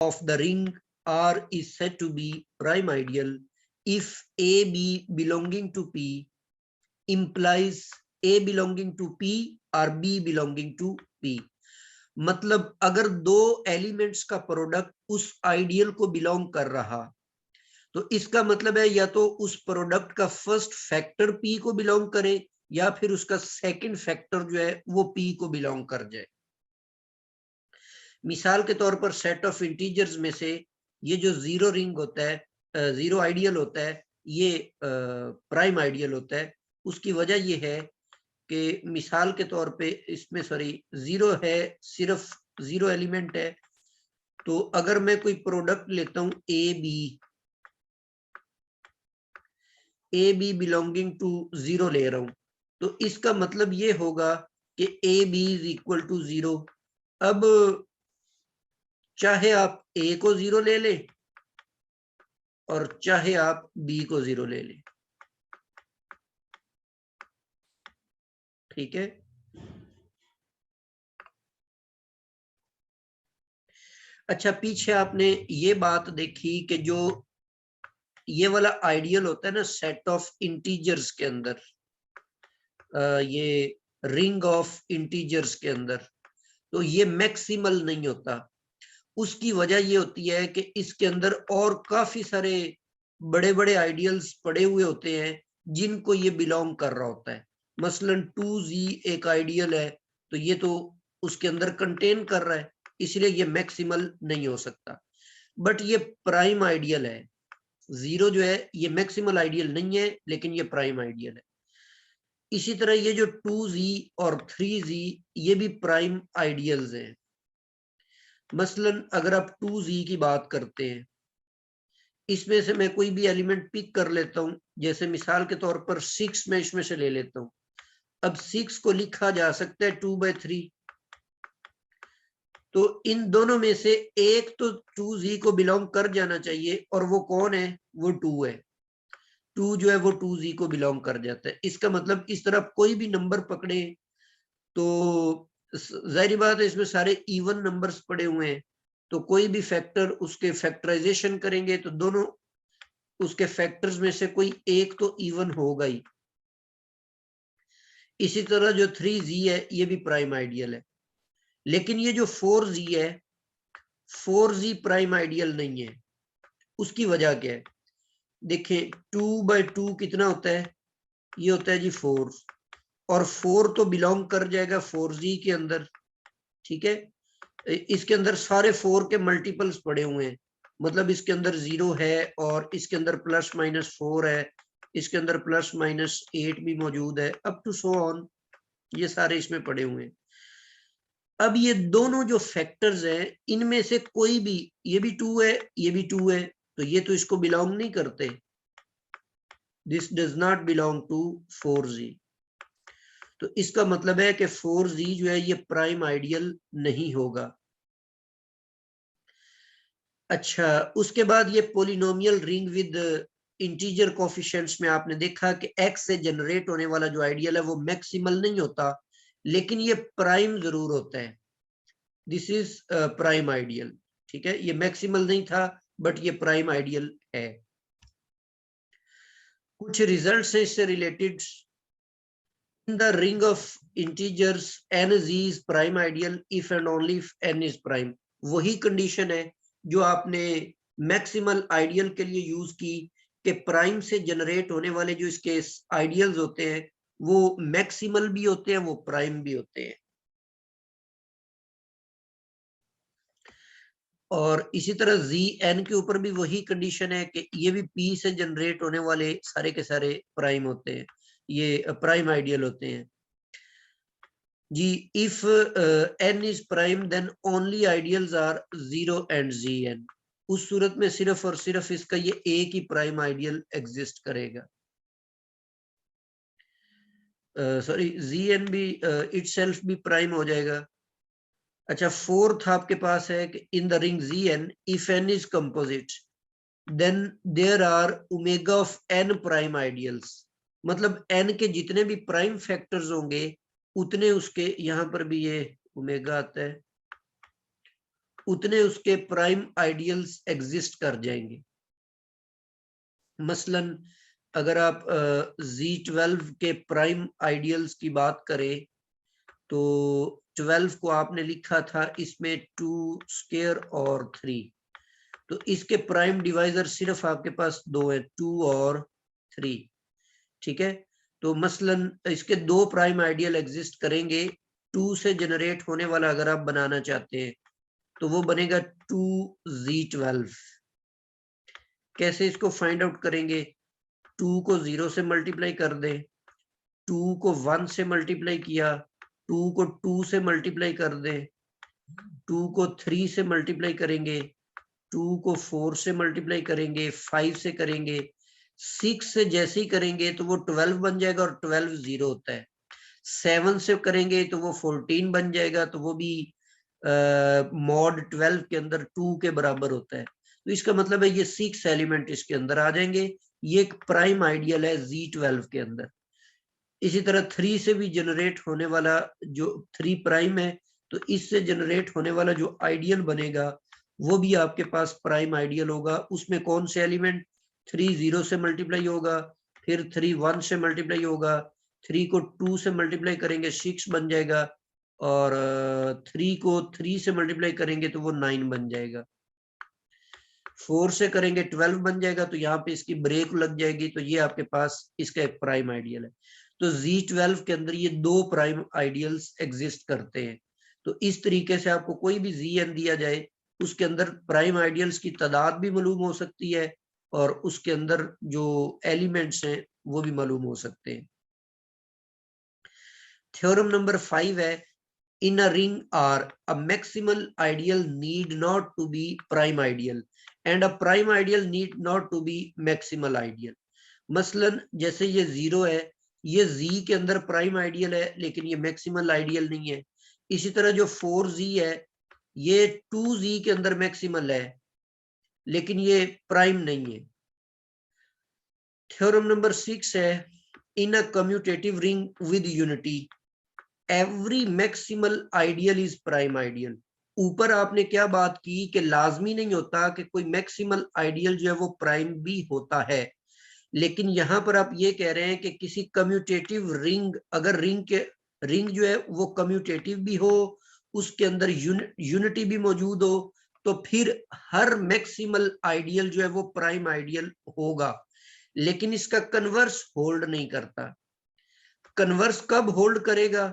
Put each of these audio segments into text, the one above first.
of the ring R is said to be prime ideal if AB belonging to P implies A belonging to P or B belonging to P. मतलब अगर दो elements का product उस ideal को belong कर रहा तो इसका मतलब है या तो उस प्रोडक्ट का फर्स्ट फैक्टर P को बिलोंग करे या फिर उसका सेकंड फैक्टर जो है वो P को बिलोंग कर जाए। मिसाल के तौर पर सेट ऑफ इंटीजर्स में से ये जो जीरो रिंग होता है, जीरो आइडियल होता है, ये प्राइम आइडियल होता है। उसकी वजह ये है कि मिसाल के तौर पे इसमें जीरो है, सिर्फ जीरो एलिमेंट है। तो अगर मैं कोई प्रोडक्ट लेता हूं A B belonging to zero ले रहा हूं, तो इसका मतलब ये होगा कि A B is equal to zero. अब चाहे आप ए को जीरो ले लें और चाहे आप बी को जीरो ले लें, ठीक है। अच्छा, पीछे आपने ये बात देखी कि जो ये वाला आइडियल होता है ना सेट ऑफ इंटीजर्स के अंदर, ये रिंग ऑफ इंटीजर्स के अंदर, तो ये मैक्सिमल नहीं होता। उसकी वजह ये होती है कि इसके अंदर और काफी सारे बड़े बड़े आइडियल्स पड़े हुए होते हैं जिनको ये बिलोंग कर रहा होता है। मसलन 2z एक आइडियल है, तो ये तो उसके अंदर कंटेन कर रहा है, इसलिए ये मैक्सिमल नहीं हो सकता। बट ये प्राइम आइडियल है। जीरो जो है ये मैक्सिमल आइडियल नहीं है, लेकिन ये प्राइम आइडियल है। इसी तरह ये जो 2z और 3z ये भी प्राइम आइडियल्स हैं। मसलन अगर आप 2z की बात करते हैं, इसमें से मैं कोई भी एलिमेंट पिक कर लेता हूं, जैसे मिसाल के तौर पर 6 मैं इसमें से ले लेता हूं। अब 6 को लिखा जा सकता है 2/3, तो इन दोनों में से एक तो 2z को बिलोंग कर जाना चाहिए, और वो कौन है? वो 2 है। 2 जो है वो 2z को बिलोंग कर जाता है। इसका मतलब इस तरफ कोई भी नंबर पकड़े तो जाहिर बात है इसमें सारे इवन नंबर्स पड़े हुए हैं, तो कोई भी फैक्टर उसके फैक्टराइजेशन करेंगे तो दोनों उसके फैक्टर्स में से कोई एक तो इवन होगा ही। इसी तरह जो 3z है ये भी प्राइम आइडियल है, लेकिन ये जो 4z है, 4z प्राइम आइडियल नहीं है। उसकी वजह क्या है? देखिए 2/2 कितना होता है? ये होता है जी 4, और 4 तो बिलोंग कर जाएगा 4z के अंदर, ठीक है। इसके अंदर सारे 4 के मल्टीपल्स पड़े हुए हैं, मतलब इसके अंदर 0 है और इसके अंदर +-4 है, इसके अंदर +-8 भी मौजूद है, अप टू सो ऑन, ये सारे इसमें पड़े हुए हैं। अब ये दोनों जो फैक्टर्स हैं इनमें से कोई भी, ये भी 2 है, ये भी 2 है, तो ये तो इसको बिलोंग नहीं करते। This does not belong to 4z। तो इसका मतलब है कि 4z जो है ये प्राइम आइडियल नहीं होगा। अच्छा, उसके बाद ये polynomial ring with integer coefficients में आपने देखा कि x से जनरेट होने वाला जो आइडियल है वो मैक्सिमल नहीं होता, लेकिन ये प्राइम जरूर होता है। दिस इज प्राइम आइडियल, ठीक है। ये मैक्सिमल नहीं था बट ये प्राइम आइडियल है। कुछ रिजल्ट्स हैं इससे related. In the ring of integers n(z) is prime ideal if and only if n is prime। वही कंडीशन है जो आपने मैक्सिमल आइडियल के लिए यूज की कि प्राइम से जनरेट होने वाले जो इसके आइडियल्स होते हैं वो मैक्सिमल भी होते हैं, वो प्राइम भी होते हैं। और इसी तरह zn के ऊपर भी वही कंडीशन है कि ये भी p से जनरेट होने वाले सारे के सारे प्राइम होते हैं, ये प्राइम आइडियल होते हैं जी। If n is prime then only ideals are 0 and zn। उस सूरत में सिर्फ और सिर्फ इसका ये एक ही प्राइम आइडियल एग्जिस्ट करेगा। सॉरी, zn भी इटसेल्फ भी प्राइम हो जाएगा। अच्छा, फोर्थ आपके पास है कि in the ring zn if n is composite then there are omega of n prime ideals. मतलब n के जितने भी प्राइम फैक्टर्स होंगे उतने उसके, यहां पर भी ये ओमेगा आता है, उतने उसके प्राइम आइडियल्स एग्जिस्ट कर जाएंगे। मसलन अगर आप Z12 के प्राइम आइडियल्स की बात करें तो 12 को आपने लिखा था इसमें 2 स्क्वायर और 3, तो इसके प्राइम डिवाइजर सिर्फ आपके पास दो है, 2 और 3, ठीक है। तो मसलन इसके दो प्राइम आइडियल एग्जिस्ट करेंगे। 2 से जनरेट होने वाला अगर आप बनाना चाहते हैं तो वो बनेगा 2Z12। कैसे इसको फाइंड आउट करेंगे? 2 को 0 से मल्टीप्लाई कर दें, 2 को 1 से मल्टीप्लाई किया, 2 को 2 से मल्टीप्लाई कर दें, 2 को 3 से मल्टीप्लाई करेंगे, 2 को 4 से मल्टीप्लाई करेंगे, 5 से करेंगे, 6 से जैसे ही करेंगे तो वो 12 बन जाएगा और 12 0 होता है। 7 से करेंगे तो वो 14 बन जाएगा, तो वो भी मॉड 12 के अंदर 2 के बराबर होता है। तो इसका मतलब है ये 6 एलिमेंट इसके अंदर आ जाएंगे। ये एक प्राइम आइडियल है Z12 के अंदर। इसी तरह 3 से भी जनरेट होने वाला जो 3 प्राइम है, तो इससे जनरेट होने वाला जो आइडियल बनेगा वो भी आपके पास प्राइम आइडियल होगा। उसमें कौन से एलिमेंट? 3 0 से मल्टीप्लाई होगा, फिर 3 1 से मल्टीप्लाई होगा, 3 को 2 से मल्टीप्लाई करेंगे 6 बन जाएगा, और 3 को 3 से मल्टीप्लाई करेंगे तो वो 9 बन जाएगा। 4 से करेंगे 12 बन जाएगा, तो यहाँ पे इसकी ब्रेक लग जाएगी, तो ये आपके पास इसका एक प्राइम आइडियल है। तो Z12 के अंदर ये दो प्राइम आइडियल्स एग्जिस्ट करते हैं। तो इस तरीके से आपको कोई भी Zn दिया जाए उसके अंदर प्राइम आइडियल्स की तादाद भी मालूम हो सकती है और उसके अंदर जो एलिमेंट्स हैं वो भी मालूम हो सकते हैं। थ्योरम नंबर 5 है, in a ring R, a maximal ideal need not to be prime ideal and a prime ideal need not to be maximal ideal। मसलन जैसे ये 0 है, ये Z के अंदर प्राइम आइडियल है लेकिन ये मैक्सिमल आइडियल नहीं है। इसी तरह जो 4Z है ये 2Z के अंदर मैक्सिमल है लेकिन ये प्राइम नहीं है। थ्योरम नंबर 6 है, in a commutative ring with unity every maximal ideal is prime ideal. ऊपर आपने क्या बात की कि लाजमी नहीं होता कि कोई मैक्सिमल आइडियल जो है वो प्राइम भी होता है, लेकिन यहां पर आप ये कह रहे हैं कि किसी कम्यूटेटिव रिंग, अगर रिंग जो है वो कम्यूटेटिव भी हो, उसके अंदर यूनिटी भी मौजूद हो, तो फिर हर मैक्सिमल आइडियल जो है वो प्राइम आइडियल होगा, लेकिन इसका कन्वर्स होल्ड नहीं करता। कन्वर्स कब होल्ड करेगा?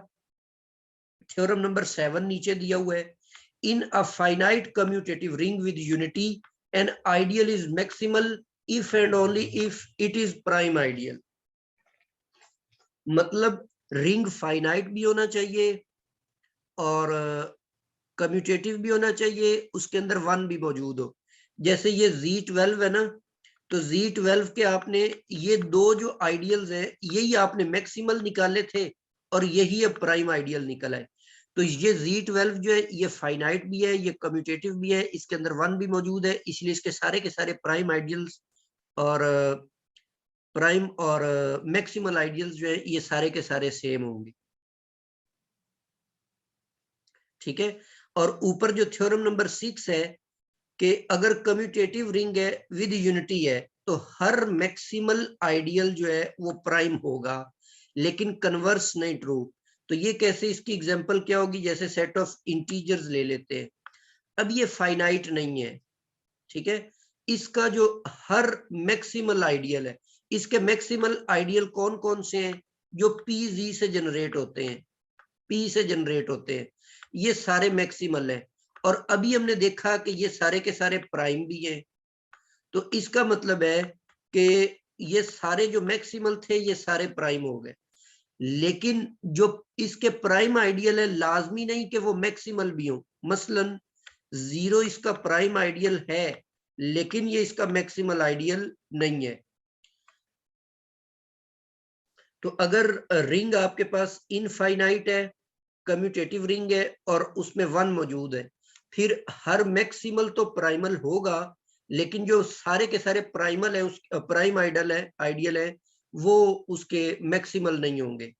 थ्योरम नंबर 7 नीचे दिया हुआ है, in a finite commutative ring with unity an ideal is maximal if and only if it is prime ideal. मतलब रिंग फाइनाइट भी होना चाहिए और कम्यूटेटिव भी होना चाहिए, उसके अंदर 1 भी मौजूद हो। जैसे ये Z12 है ना, तो Z12 के आपने ये दो जो आइडियल्स है यही आपने मैक्सिमल निकाले थे और यही अब प्राइम आइडियल निकला है। तो ये Z12 जो है ये फाइनाइट भी है, ये कम्यूटेटिव भी है, इसके अंदर 1 भी मौजूद है, इसलिए इसके सारे के सारे प्राइम आइडियल्स और प्राइम और मैक्सिमल आइडियल्स जो है ये सारे के सारे सेम होंगे। ठीक है। और ऊपर जो थ्योरम नंबर 6 है कि अगर कम्यूटेटिव रिंग है विद यूनिटी है तो हर मैक्सिमल आइडियल जो है वो प्राइम होगा, लेकिन कन्वर्स नहीं ट्रू। तो ये कैसे? इसकी एग्जांपल क्या होगी? जैसे सेट ऑफ इंटीजर्स ले लेते हैं। अब ये फाइनाइट नहीं है, ठीक है, इसका जो हर मैक्सिमल आइडियल है, इसके मैक्सिमल आइडियल कौन कौन से हैं? जो PZ से जनरेट होते हैं, P से जनरेट होते हैं, ये सारे मैक्सिमल है। और अभी हमने देखा कि ये सारे के सारे प्राइम भी हैं, तो इसका मतलब है कि ये सारे जो मैक्सिमल थे ये सारे प्राइम हो गए, लेकिन जो इसके प्राइम आइडियल है लाजमी नहीं कि वो मैक्सिमल भी हो। मसलन 0 इसका प्राइम आइडियल है लेकिन ये इसका मैक्सिमल आइडियल नहीं है। तो अगर रिंग आपके पास इनफाइनाइट है, कम्यूटेटिव रिंग है और उसमें 1 मौजूद है, फिर हर मैक्सिमल तो प्राइमल होगा, लेकिन जो सारे के सारे प्राइमल है, उस प्राइम आइडियल है वो उसके मैक्सिमल नहीं होंगे।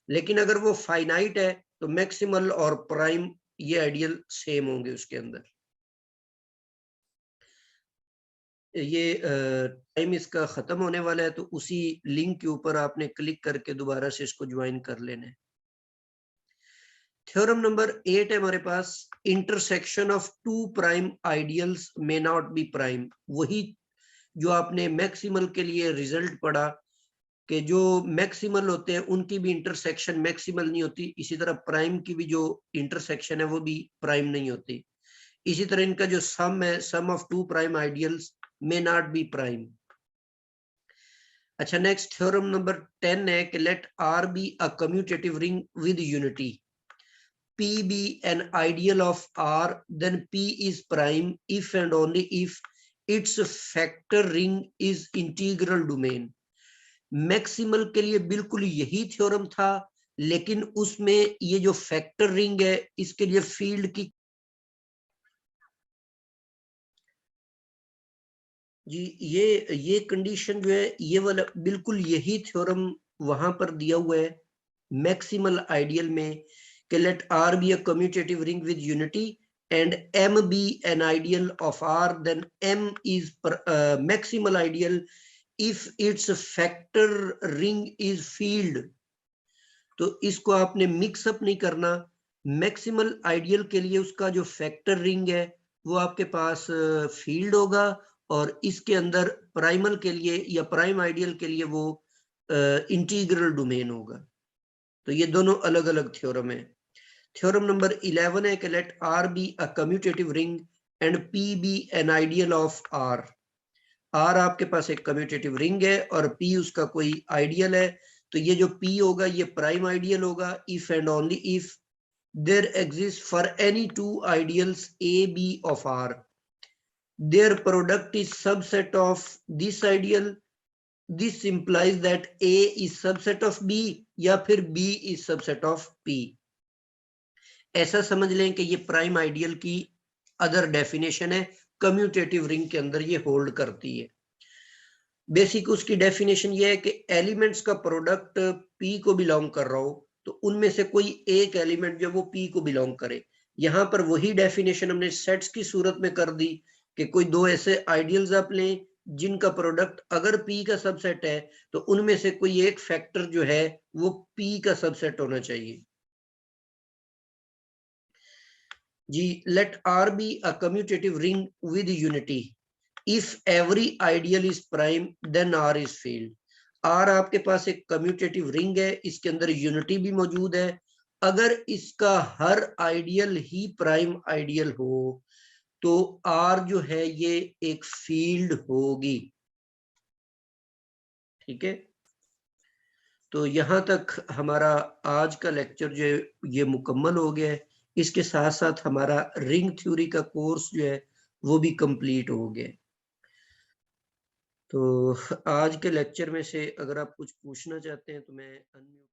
लेकिन अगर वो फाइनाइट है तो मैक्सिमल और प्राइम ये आइडियल सेम होंगे उसके अंदर। ये टाइम इसका खत्म होने वाला है, तो उसी लिंक के ऊपर आपने क्लिक करके दोबारा से इसको ज्वाइन कर लेना है। थ्योरम नंबर 8 है हमारे पास, intersection of two prime ideals may not be prime. वही जो आपने मैक्सिमल के लिए रिजल्ट पढ़ा कि जो मैक्सिमल होते हैं उनकी भी इंटरसेक्शन मैक्सिमल नहीं होती, इसी तरह प्राइम की भी जो इंटरसेक्शन है वो भी प्राइम नहीं होती। इसी तरह इनका जो सम है, sum of two prime ideals may not be prime. अच्छा, नेक्स्ट थ्योरम नंबर 10 है कि let R be a commutative ring with unity, P be an ideal of R, then P is prime if and only if its factor ring is integral domain। Maximal के लिए बिल्कुल यही theorem था, लेकिन उसमें ये जो फैक्टर रिंग है इसके लिए फील्ड की जी, ये कंडीशन जो है ये वाला बिल्कुल यही थ्योरम वहां पर दिया हुआ है मैक्सिमल आइडियल में कि let R be a commutative ring with unity and M be an ideal of R, then M is maximal ideal if its factor ring is field. तो इसको आपने मिक्सअप नहीं करना। मैक्सिमल आइडियल के लिए उसका जो फैक्टर रिंग है वो आपके पास फील्ड होगा, और इसके अंदर प्राइमल के लिए या प्राइम आइडियल के लिए वो इंटीग्रल डोमेन होगा। तो ये दोनों अलग अलग थ्योरम है। थ्योरम नंबर 11 है कि let R be a commutative ring and P be an ideal of R. R आपके पास एक कम्यूटेटिव रिंग है और पी उसका कोई आइडियल है, तो ये जो पी होगा ये प्राइम आइडियल होगा if and only if there exist for any two ideals A B of R, their product is subset of this ideal, this implies that A is subset of B या फिर B is subset of P. ऐसा समझ लें कि ये prime ideal की other definition है, commutative ring के अंदर ये होल्ड करती है। बेसिक उसकी डेफिनेशन ये है कि एलिमेंट्स का प्रोडक्ट पी को बिलोंग कर रहा हो तो उनमें से कोई एक एलिमेंट जो वो पी को बिलोंग करे। यहां पर वही डेफिनेशन हमने सेट्स की सूरत में कर दी कि कोई दो ऐसे आइडियल्स आप लें जिनका प्रोडक्ट अगर पी का सबसेट है तो उनमें से कोई एक फैक्टर जो है वो पी का सबसेट होना चाहिए। जी, let R be a commutative ring with unity if every ideal is prime then R is field. R आपके पास एक कम्यूटेटिव रिंग है, इसके अंदर यूनिटी भी मौजूद है। अगर इसका हर आइडियल ही प्राइम आइडियल हो तो आर जो है ये एक फील्ड होगी। ठीक है, तो यहां तक हमारा आज का लेक्चर जो है ये मुकम्मल हो गया है। इसके साथ साथ हमारा रिंग थ्योरी का कोर्स जो है वो भी कंप्लीट हो गया। तो आज के लेक्चर में से अगर आप कुछ पूछना चाहते हैं तो मैं अनम्यूट